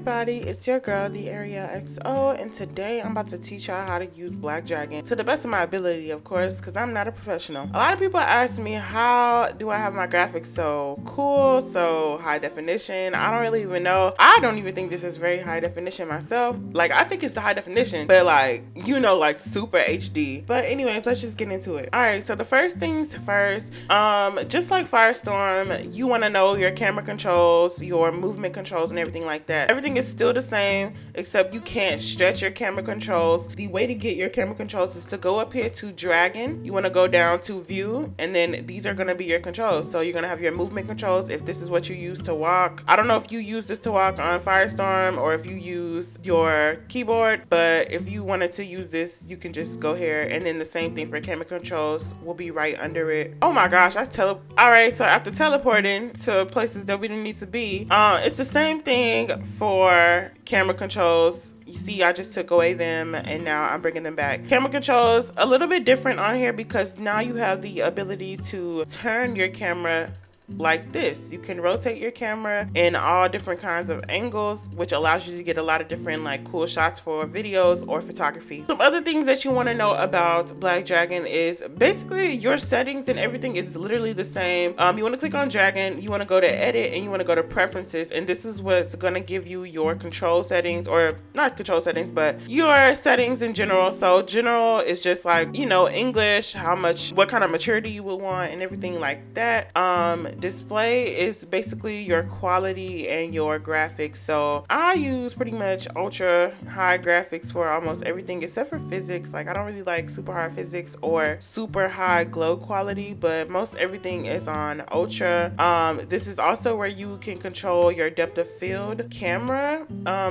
everybody, it's your girl, the AriellXo, and today I'm about to teach y'all how to use Black Dragon to the best of my ability, of course, because I'm not a professional. A lot of people ask me, how do I have my graphics so cool, so high definition? I don't really even know. I don't even think this is very high definition myself. Like, I think it's the high definition, but like, you know, like super HD. But anyways, let's just get into it. All right, so the first things first, just like Firestorm, you want to know your camera controls, your movement controls, and everything like that. Everything is still the same, except you can't stretch your camera controls. The way to get your camera controls is to go up here to Dragon. You want to go down to View, and then these are going to be your controls. So you're going to have your movement controls if this is what you use to walk. I don't know if you use this to walk on Firestorm or if you use your keyboard, but if you wanted to use this, you can just go here, and then the same thing for camera controls will be right under it. Oh my gosh, all right, so after teleporting to places that we didn't need to be, it's the same thing for camera controls. You see, I just took away them and now I'm bringing them back. Camera controls a little bit different on here because now you have the ability to turn your camera like this. You can rotate your camera in all different kinds of angles, which allows you to get a lot of different like cool shots for videos or photography. Some other things that you want to know about Black Dragon is basically your settings and everything is literally the same. You want to click on Dragon, you want to go to edit, and you want to go to preferences, and this is what's going to give you your control settings, or not control settings, but your settings in general. So general is just like, you know, English, what kind of maturity you will want and everything like that. Display is basically your quality and your graphics. So I use pretty much ultra high graphics for almost everything except for physics. Like, I don't really like super high physics or super high glow quality, but most everything is on ultra. This is also where you can control your depth of field camera.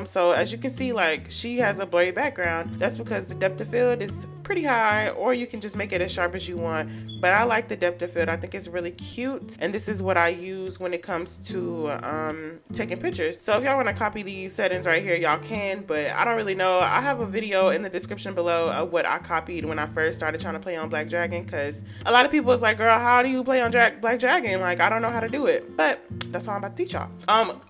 So as you can see, like, she has a blurry background. That's because the depth of field is pretty high, or you can just make it as sharp as you want, but I like the depth of field. I think it's really cute, and this is what I use when it comes to taking pictures. So if y'all want to copy these settings right here, y'all can, but I don't really know. I have a video in the description below of what I copied when I first started trying to play on Black Dragon, because a lot of people was like, girl, how do you play on Black Dragon? Like, I don't know how to do it, but that's what I'm about to teach y'all.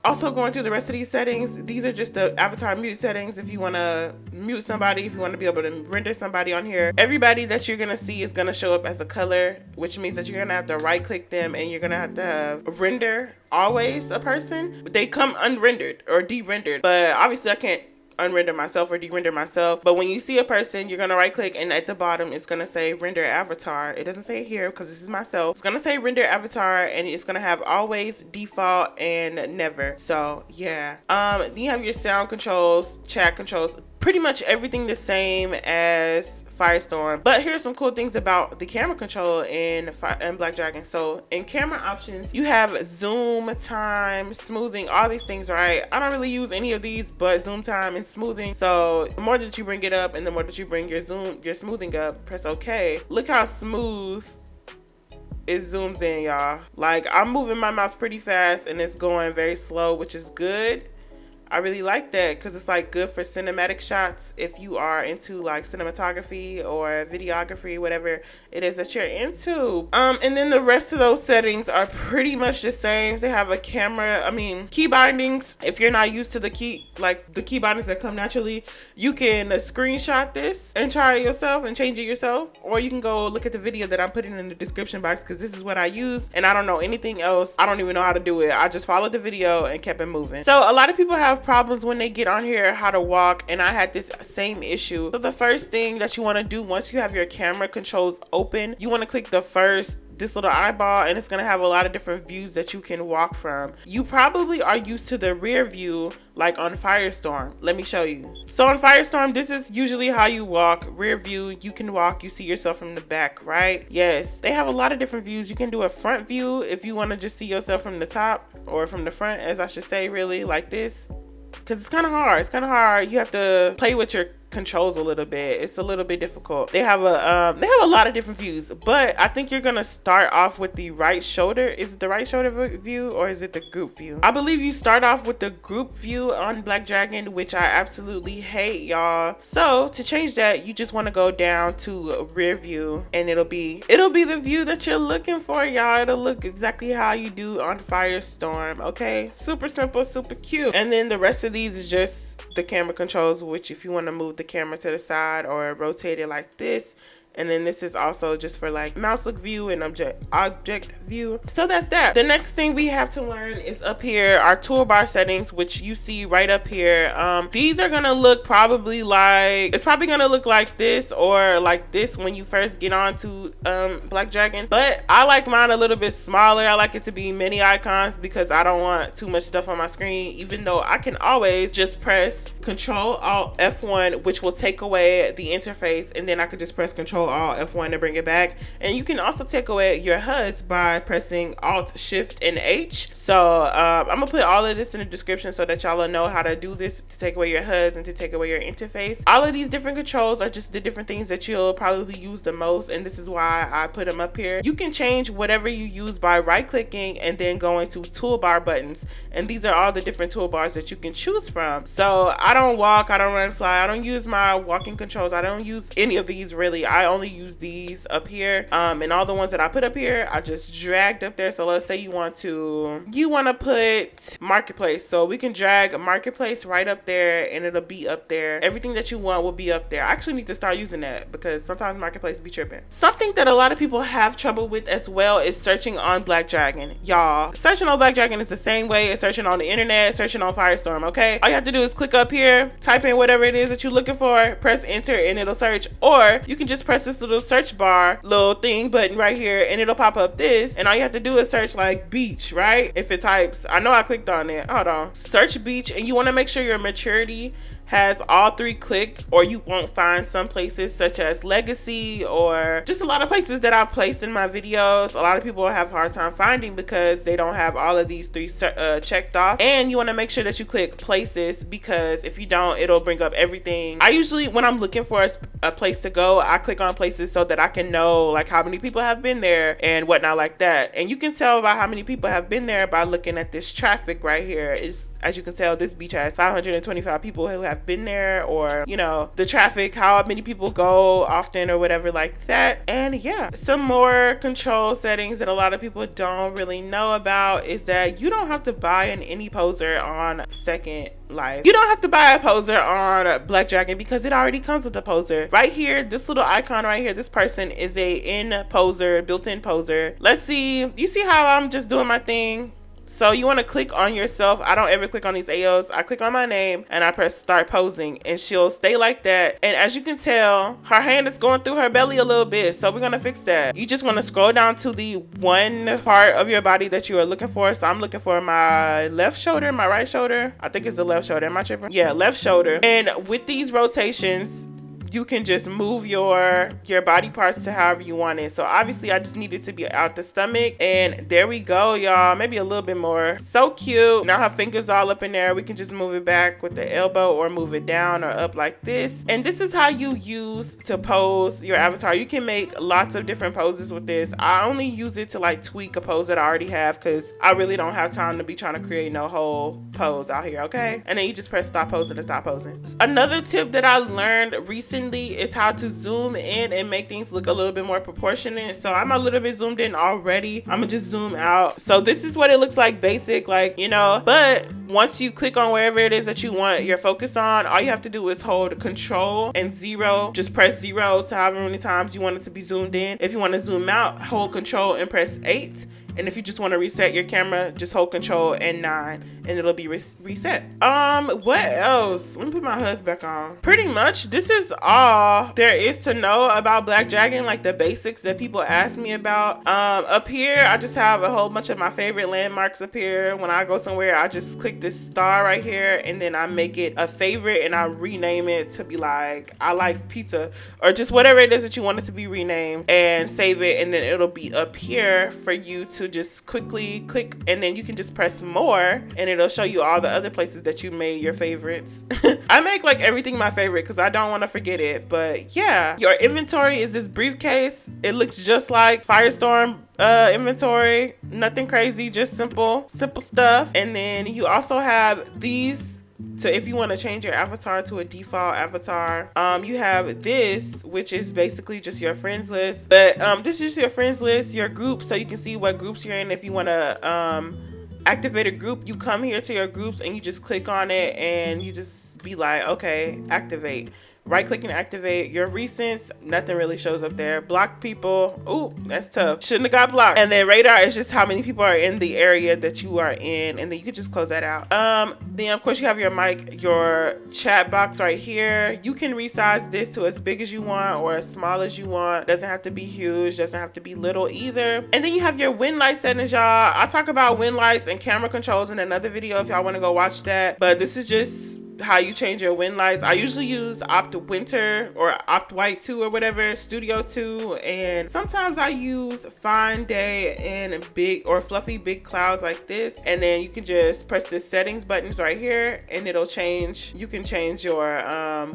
Also going through the rest of these settings, these are just the avatar mute settings. If you want to mute somebody, if you want to be able to render somebody on here, everybody that you're gonna see is gonna show up as a color, which means that you're gonna have to right click them and you're gonna have to render always a person. They come unrendered or de-rendered, but obviously I can't unrender myself or de-render myself. But when you see a person, you're gonna right click, and at the bottom it's gonna say render avatar. It doesn't say here because this is myself. It's gonna say render avatar, and it's gonna have always, default, and never. So yeah. Then you have your sound controls, chat controls, pretty much everything the same as Firestorm. But here's some cool things about the camera control in Black Dragon. So in camera options, you have zoom, time, smoothing, all these things, right? I don't really use any of these but zoom, time, and smoothing. So the more that you bring it up and the more that you bring your smoothing up, press OK. Look how smooth it zooms in, y'all. Like, I'm moving my mouse pretty fast and it's going very slow, which is good. I really like that because it's like good for cinematic shots if you are into like cinematography or videography, whatever it is that you're into. And then the rest of those settings are pretty much the same. They have a key bindings. If you're not used to the key bindings that come naturally, you can screenshot this and try it yourself and change it yourself, or you can go look at the video that I'm putting in the description box because this is what I use and I don't know anything else. I don't even know how to do it. I just followed the video and kept it moving. So a lot of people have problems when they get on here how to walk, and I had this same issue. So the first thing that you want to do once you have your camera controls open, you want to click this little eyeball, and it's going to have a lot of different views that you can walk from. You probably are used to the rear view like on Firestorm. Let me show you. So on Firestorm, this is usually how you walk. Rear view, you can walk, you see yourself from the back, right? Yes, they have a lot of different views. You can do a front view if you want to just see yourself from the top, or from the front, as I should say, really, like this. Because it's kind of hard. You have to play with your controls a little bit. It's a little bit difficult. They have a lot of different views, but I think you're gonna start off with the right shoulder. Is it the right shoulder view or is it the group view? I believe you start off with the group view on Black Dragon, which I absolutely hate, y'all. So to change that, you just want to go down to rear view, and it'll be the view that you're looking for, y'all. It'll look exactly how you do on Firestorm. Okay, super simple, super cute. And then the rest of these is just the camera controls, which if you want to move the camera to the side or rotate it like this. And then this is also just for like mouse look view and object view. So that's that. The next thing we have to learn is up here, our toolbar settings, which you see right up here. These are gonna look probably like, it's probably gonna look like this or like this when you first get onto Black Dragon. But I like mine a little bit smaller. I like it to be mini icons because I don't want too much stuff on my screen, even though I can always just press Control Alt F1, which will take away the interface, and then I could just press Control Alt F1 to bring it back. And you can also take away your HUDs by pressing Alt Shift and H. So I'm gonna put all of this in the description so that y'all will know how to do this to take away your HUDs and to take away your interface. All of these different controls are just the different things that you'll probably use the most, and this is why I put them up here. You can change whatever you use by right clicking and then going to toolbar buttons, and these are all the different toolbars that you can choose from. So I don't walk, I don't run, fly, I don't use my walking controls, I don't use any of these really. I only use these up here, and all the ones that I put up here I just dragged up there. So let's say you want to put marketplace, so we can drag marketplace right up there and it'll be up there. Everything that you want will be up there. I actually need to start using that because sometimes marketplace be tripping. Something that a lot of people have trouble with as well is searching on Black Dragon. Y'all, searching on Black Dragon is the same way as searching on the internet, searching on Firestorm. Okay, all you have to do is click up here, type in whatever it is that you're looking for, press enter, and it'll search. Or you can just press this little search bar little thing button right here and it'll pop up this, and all you have to do is search like beach, right? If it types, I know I clicked on it, hold on, search beach, and you want to make sure your maturity has all 3 clicked, or you won't find some places such as legacy or just a lot of places that I've placed in my videos. A lot of people have a hard time finding because they don't have all of these 3 checked off. And you want to make sure that you click places, because if you don't, it'll bring up everything. I usually, when I'm looking for a place to go, I click on places so that I can know like how many people have been there and whatnot like that. And you can tell by how many people have been there by looking at this traffic right here. It's, as you can tell, this beach has 525 people who have been there, or you know, the traffic, how many people go often or whatever like that. And yeah, some more control settings that a lot of people don't really know about is that you don't have to buy an any poser on Second Life. You don't have to buy a poser on Black Dragon because it already comes with a poser. Right here, this little icon right here, this person is a built-in poser. Let's see, you see how I'm just doing my thing? So you want to click on yourself. I don't ever click on these AOs. I click on my name and I press start posing, and she'll stay like that. And as you can tell, her hand is going through her belly a little bit, so we're going to fix that. You just want to scroll down to the one part of your body that you are looking for. So I'm looking for my left shoulder, my right shoulder. I think it's the left shoulder. Am I tripping? Yeah, left shoulder. And with these rotations, you can just move your body parts to however you want it. So obviously I just need it to be out the stomach, and there we go, y'all. Maybe a little bit more. So cute. Now her fingers all up in there. We can just move it back with the elbow or move it down or up like this. And this is how you use to pose your avatar. You can make lots of different poses with this. I only use it to like tweak a pose that I already have because I really don't have time to be trying to create no whole pose out here, okay? And then you just press stop posing to stop posing. Another tip that I learned recently is how to zoom in and make things look a little bit more proportionate. So I'm a little bit zoomed in already. I'm gonna just zoom out. So this is what it looks like basic, like, you know, but once you click on wherever it is that you want your focus on, all you have to do is hold Control and 0. Just press 0 to however many times you want it to be zoomed in. If you want to zoom out, hold Control and press 8. And if you just want to reset your camera, just hold Control and 9 and it'll be reset. What else? Let me put my HUDs back on. Pretty much this is all there is to know about Black Dragon, like the basics that people ask me about. Up here I just have a whole bunch of my favorite landmarks up here. When I go somewhere, I just click this star right here and then I make it a favorite and I rename it to be like, I like pizza, or just whatever it is that you want it to be renamed, and save it, and then it'll be up here for you to to just quickly click, and then you can just press more and it'll show you all the other places that you made your favorites. I make like everything my favorite because I don't want to forget it. But yeah, your inventory is this briefcase. It looks just like Firestorm inventory, nothing crazy, just simple stuff. And then you also have these to, if you want to change your avatar to a default avatar. You have this, which is basically just your friends list, but this is just your friends list, your group, so you can see what groups you're in. If you want to activate a group, you come here to your groups and you just click on it and you just be like, okay, activate. Right click and activate. Your recents, nothing really shows up there. Block people, ooh, that's tough, shouldn't have got blocked. And then radar is just how many people are in the area that you are in, and then you can just close that out. Then of course you have your mic, your chat box right here. You can resize this to as big as you want or as small as you want. Doesn't have to be huge, doesn't have to be little either. And then you have your win light settings, y'all. I talk about win lights and camera controls in another video if y'all want to go watch that, but this is just how you change your win lights. I usually use Opt Winter or Opt White 2 or whatever, Studio 2, and sometimes I use Fine Day and big or fluffy big clouds like this. And then you can just press the settings buttons right here and it'll change. You can change your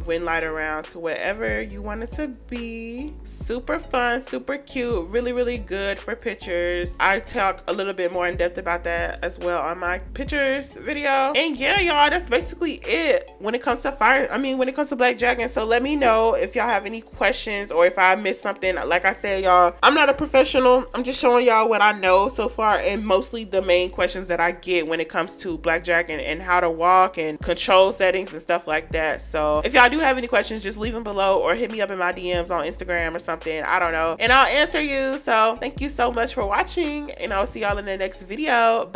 win light around to whatever you want it to be. Super fun, super cute, really good for pictures. I talk a little bit more in depth about that as well on my pictures video. And yeah, y'all, that's basically it when it comes to when it comes to Black Dragon. So let me know if y'all have any questions or if I missed something. Like I said, y'all, I'm not a professional. I'm just showing y'all what I know so far, and mostly the main questions that I get when it comes to Black Dragon and how to walk and control settings and stuff like that. So if y'all do have any questions, just leave them below or hit me up in my DMs on Instagram or something, I don't know, and I'll answer you. So thank you so much for watching, and I'll see y'all in the next video.